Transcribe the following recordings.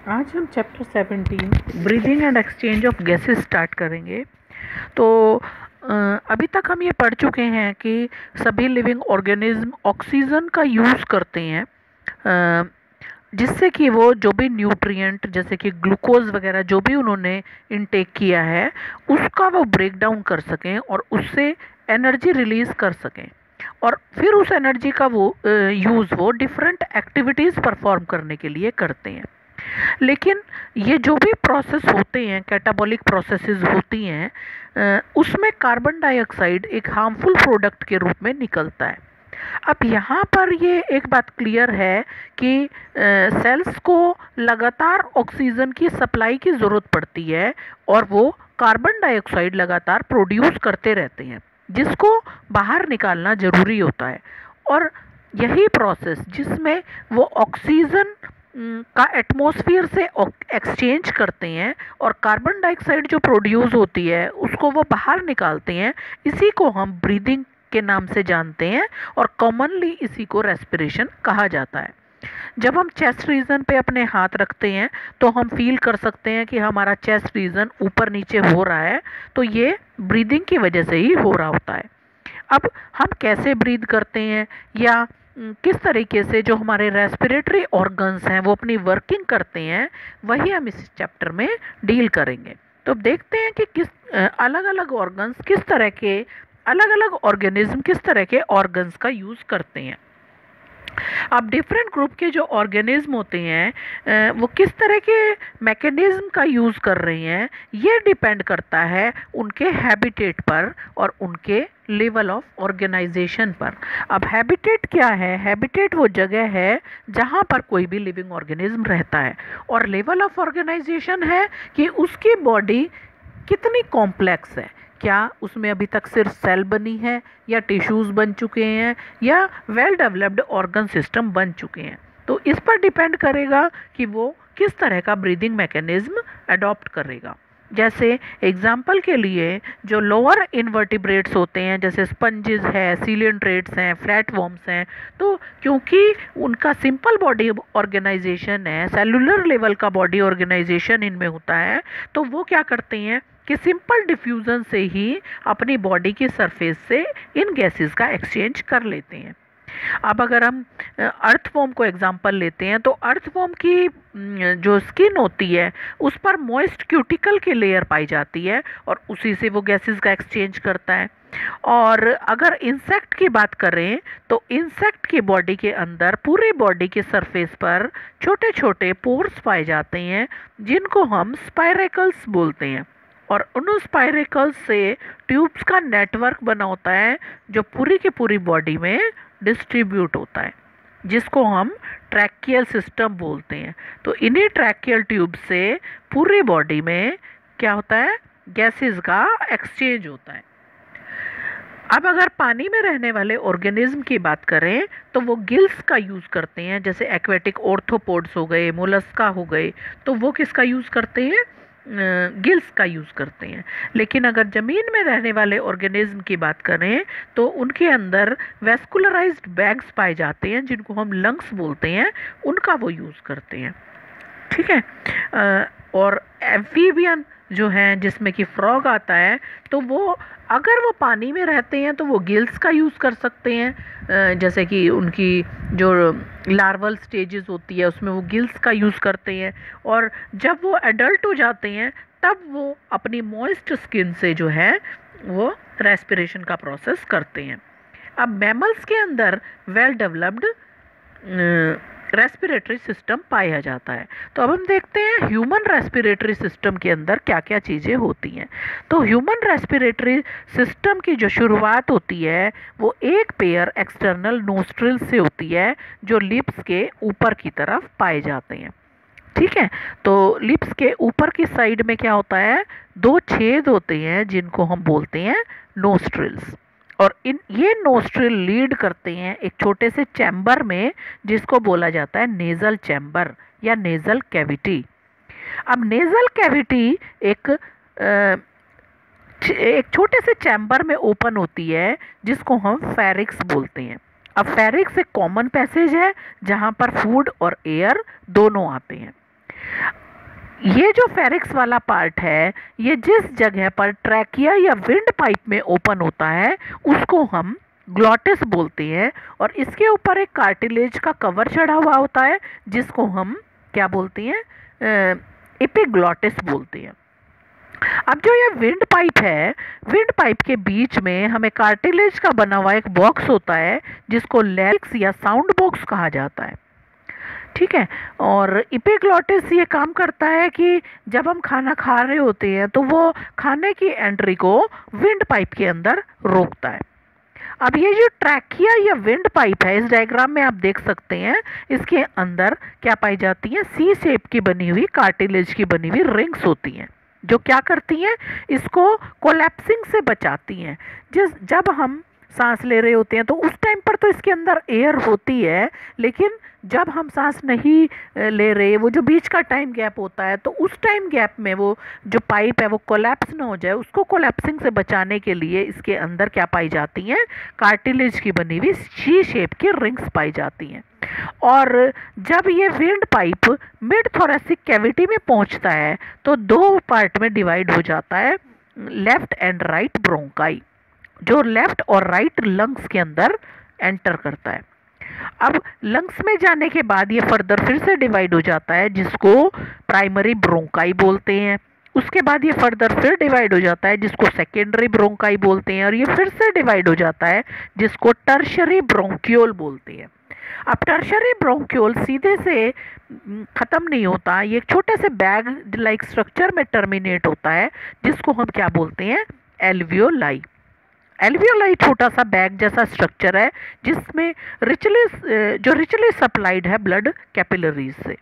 आज हम chapter 17 breathing and exchange of gases start करेंगे। तो अभी तक हम ये पढ़ चुके हैं कि सभी लिविंग ऑर्गेनिज्म ऑक्सीजन का यूज़ करते हैं, जिससे कि वो जो भी न्यूट्रिएंट जैसे कि ग्लूकोज वगैरह जो भी उन्होंने इनटेक किया है उसका वो ब्रेक डाउन कर सकें और उससे एनर्जी रिलीज़ कर सकें, और फिर उस एनर्जी का वो यूज़ वो डिफरेंट एक्टिविटीज़ परफॉर्म करने के लिए करते हैं। लेकिन ये जो भी प्रोसेस होते हैं, कैटाबॉलिक प्रोसेसेस होती हैं, उसमें कार्बन डाइऑक्साइड एक हार्मफुल प्रोडक्ट के रूप में निकलता है। अब यहाँ पर ये एक बात क्लियर है कि सेल्स को लगातार ऑक्सीजन की सप्लाई की ज़रूरत पड़ती है और वो कार्बन डाइऑक्साइड लगातार प्रोड्यूस करते रहते हैं, जिसको बाहर निकालना ज़रूरी होता है। और यही प्रोसेस जिसमें वो ऑक्सीजन का एटमॉस्फेयर से एक्सचेंज करते हैं और कार्बन डाइऑक्साइड जो प्रोड्यूस होती है उसको वो बाहर निकालते हैं, इसी को हम ब्रीदिंग के नाम से जानते हैं और कॉमनली इसी को रेस्पिरेशन कहा जाता है। जब हम चेस्ट रीजन पे अपने हाथ रखते हैं तो हम फील कर सकते हैं कि हमारा चेस्ट रीजन ऊपर नीचे हो रहा है, तो ये ब्रीदिंग की वजह से ही हो रहा होता है। अब हम कैसे ब्रीद करते हैं या किस तरीके से जो हमारे रेस्पिरेटरी ऑर्गन्स हैं वो अपनी वर्किंग करते हैं, वही हम इस चैप्टर में डील करेंगे। तो अब देखते हैं कि किस अलग अलग ऑर्गन्स किस तरह के, अलग अलग ऑर्गेनिज्म किस तरह के ऑर्गन्स का यूज़ करते हैं। अब डिफरेंट ग्रुप के जो ऑर्गेनिज्म होते हैं वो किस तरह के मैकेनिज्म का यूज़ कर रहे हैं, ये डिपेंड करता है उनके हैबिटेट पर और उनके लेवल ऑफ ऑर्गेनाइजेशन पर। अब हैबिटेट क्या है? हैबिटेट वो जगह है जहाँ पर कोई भी लिविंग ऑर्गेनिज्म रहता है, और लेवल ऑफ ऑर्गेनाइजेशन है कि उसकी बॉडी कितनी कॉम्प्लेक्स है, क्या उसमें अभी तक सिर्फ सेल बनी है या टिश्यूज़ बन चुके हैं या वेल डेवलप्ड ऑर्गन सिस्टम बन चुके हैं। तो इस पर डिपेंड करेगा कि वो किस तरह का ब्रीदिंग मैकेनिज्म अडॉप्ट करेगा। जैसे एग्जाम्पल के लिए जो लोअर इन्वर्टिब्रेट्स होते हैं जैसे स्पंजेस है, सीलियंट्रेट्स हैं, फ्लैटवर्म्स हैं, तो क्योंकि उनका सिंपल बॉडी ऑर्गेनाइजेशन है, सेलुलर लेवल का बॉडी ऑर्गेनाइजेशन इनमें होता है, तो वो क्या करते हैं कि सिंपल डिफ्यूज़न से ही अपनी बॉडी की सरफेस से इन गैसेस का एक्सचेंज कर लेते हैं। अब अगर हम अर्थवॉर्म को एग्जांपल लेते हैं तो अर्थवॉर्म की जो स्किन होती है उस पर मॉइस्ट क्यूटिकल की लेयर पाई जाती है और उसी से वो गैसेस का एक्सचेंज करता है। और अगर इंसेक्ट की बात करें तो इंसेक्ट की बॉडी के अंदर पूरी बॉडी के सरफेस पर छोटे छोटे पोर्स पाए जाते हैं जिनको हम स्पाइरेकल्स बोलते हैं, और उन स्पाइरेकल्स से ट्यूब्स का नेटवर्क बना होता है जो पूरी की पूरी बॉडी में डिस्ट्रीब्यूट होता है, जिसको हम ट्रैकियल सिस्टम बोलते हैं। तो इन्हीं ट्रैकियल ट्यूब से पूरी बॉडी में क्या होता है, गैसेस का एक्सचेंज होता है। अब अगर पानी में रहने वाले ऑर्गेनिज्म की बात करें तो वो गिल्स का यूज़ करते हैं, जैसे एक्वेटिक ऑर्थोपोड्स हो गए, मोलस्का हो गए, तो वो किसका यूज़ करते हैं? गिल्स का यूज़ करते हैं। लेकिन अगर ज़मीन में रहने वाले ऑर्गेनिज्म की बात करें तो उनके अंदर वेस्कुलराइज्ड बैग्स पाए जाते हैं जिनको हम लंग्स बोलते हैं, उनका वो यूज़ करते हैं। ठीक है। और एम्फीबियन जो हैं जिसमें कि फ्रॉग आता है, तो वो अगर वो पानी में रहते हैं तो वो गिल्स का यूज़ कर सकते हैं, जैसे कि उनकी जो लार्वल स्टेजेस होती है उसमें वो गिल्स का यूज़ करते हैं, और जब वो एडल्ट हो जाते हैं तब वो अपनी मॉइस्ट स्किन से जो है वो रेस्पिरेशन का प्रोसेस करते हैं। अब मैमल्स के अंदर वेल डेवलप्ड रेस्पिरेटरी सिस्टम पाया जाता है। तो अब हम देखते हैं ह्यूमन रेस्पिरेटरी सिस्टम के अंदर क्या क्या चीज़ें होती हैं। तो ह्यूमन रेस्पिरेटरी सिस्टम की जो शुरुआत होती है वो एक पेयर एक्सटर्नल नोस्ट्रिल से होती है जो लिप्स के ऊपर की तरफ पाए जाते हैं। ठीक है। तो लिप्स के ऊपर की साइड में क्या होता है, दो छेद होते हैं जिनको हम बोलते हैं नोस्ट्रिल्स, और इन ये नोस्ट्रिल लीड करते हैं एक छोटे से चैम्बर में जिसको बोला जाता है नेजल चैम्बर या नेजल कैविटी। अब नेजल कैविटी एक छोटे से चैम्बर में ओपन होती है जिसको हम फेरिक्स बोलते हैं। अब फेरिक्स एक कॉमन पैसेज है जहाँ पर फूड और एयर दोनों आते हैं। ये जो फेरिक्स वाला पार्ट है, ये जिस जगह पर ट्रैकिया या विंड पाइप में ओपन होता है उसको हम ग्लॉटिस बोलते हैं, और इसके ऊपर एक कार्टिलेज का कवर चढ़ा हुआ होता है जिसको हम क्या बोलते हैं, एपिग्लॉटिस बोलते हैं। अब जो ये विंड पाइप है, विंड पाइप के बीच में हमें कार्टिलेज का बना हुआ एक बॉक्स होता है जिसको लैरिक्स या साउंड बॉक्स कहा जाता है। ठीक है, और एपिग्लॉटिस ये काम करता है कि जब हम खाना खा रहे होते हैं तो वो खाने की एंट्री को विंड पाइप के अंदर रोकता है। अब ये जो ट्रैकिया या विंड पाइप है, इस डायग्राम में आप देख सकते हैं, इसके अंदर क्या पाई जाती है, सी शेप की बनी हुई कार्टिलेज की बनी हुई रिंग्स होती हैं जो क्या करती हैं, इसको कोलैप्सिंग से बचाती हैं। जब हम सांस ले रहे होते हैं तो उस टाइम पर तो इसके अंदर एयर होती है, लेकिन जब हम सांस नहीं ले रहे, वो जो बीच का टाइम गैप होता है, तो उस टाइम गैप में वो जो पाइप है वो कोलैप्स ना हो जाए, उसको कोलैप्सिंग से बचाने के लिए इसके अंदर क्या पाई जाती हैं, कार्टिलेज की बनी हुई सी शेप की रिंग्स पाई जाती हैं। और जब ये wind pipe mid thoracic cavity में पहुंचता है तो दो पार्ट में डिवाइड हो जाता है, लेफ्ट एंड राइट ब्रोंकाई, जो लेफ्ट और राइट लंग्स के अंदर एंटर करता है। अब लंग्स में जाने के बाद ये फर्दर फिर से डिवाइड हो जाता है जिसको प्राइमरी ब्रोंकाई बोलते हैं। उसके बाद ये फर्दर फिर डिवाइड हो जाता है जिसको सेकेंडरी ब्रोंकाई बोलते हैं, और ये फिर से डिवाइड हो जाता है जिसको टर्शरी ब्रोंक्यूल बोलते हैं। अब टर्शरी ब्रोंक्यूल सीधे से ख़त्म नहीं होता, ये एक छोटे से बैग लाइक स्ट्रक्चर में टर्मिनेट होता है जिसको हम क्या बोलते हैं, एल्वियोलाई। एल्वियोलाई छोटा सा बैग जैसा स्ट्रक्चर है जिसमें रिचली सप्लाइड है ब्लड कैपिलरीज से।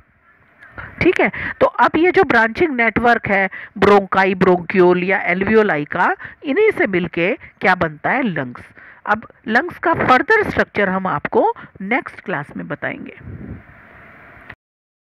ठीक है, तो अब ये जो ब्रांचिंग नेटवर्क है ब्रोंकाई, ब्रोंक्यूल या एल्वियोलाई का, इन्हीं से मिलके क्या बनता है, लंग्स। अब लंग्स का फर्दर स्ट्रक्चर हम आपको नेक्स्ट क्लास में बताएंगे।